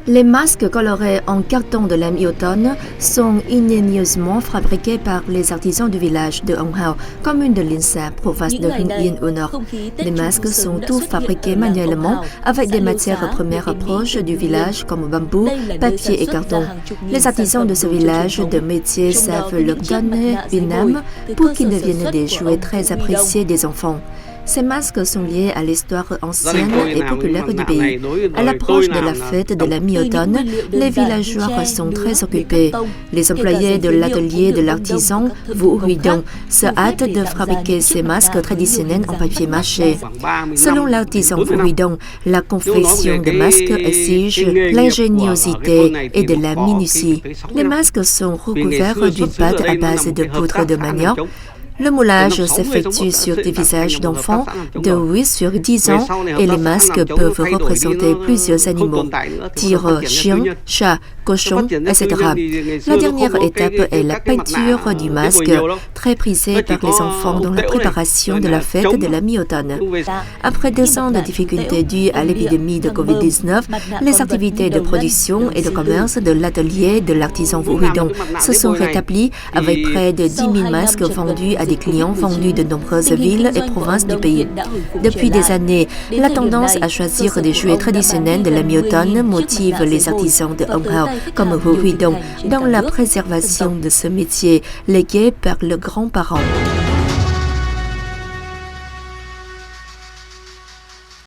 Les masques colorés en carton de la mi-automne sont ingénieusement fabriqués par les artisans du village de Ông Hào, commune de Linh Sa, province de Hưng Yên au nord. Les masques sont tous fabriqués manuellement avec des matières premières proches du village comme bambou, papier et carton. Les artisans de ce village de métier savent leur donner une âme pour qu'ils deviennent des jouets très appréciés des enfants. Ces masques sont liés à l'histoire ancienne et populaire du pays. À l'approche de la fête de la mi-automne, les villageois sont très occupés. Les employés de l'atelier de l'artisan Vũ Huy Đông se hâtent de fabriquer ces masques traditionnels en papier mâché. Selon l'artisan Vũ Huy Đông, la confection de masques exige l'ingéniosité et de la minutie. Les masques sont recouverts d'une pâte à base de poudre de manioc. Le moulage s'effectue sur des visages d'enfants de 8 sur 10 ans et les masques peuvent représenter plusieurs animaux, tigre, chien, chat, cochon, etc. La dernière étape est la peinture du masque, très prisée par les enfants dans la préparation de la fête de la mi-automne. Après 2 ans de difficultés dues à l'épidémie de Covid-19, les activités de production et de commerce de l'atelier de l'artisan Vũ Huy Đông se sont rétablies avec près de 10 000 masques vendus à des clients venus de nombreuses villes et provinces du pays. Depuis des années, la tendance à choisir des jouets traditionnels de la mi-automne motive les artisans de Ông Hào comme Vũ Huy Đông dans la préservation de ce métier légué par leurs grands-parents.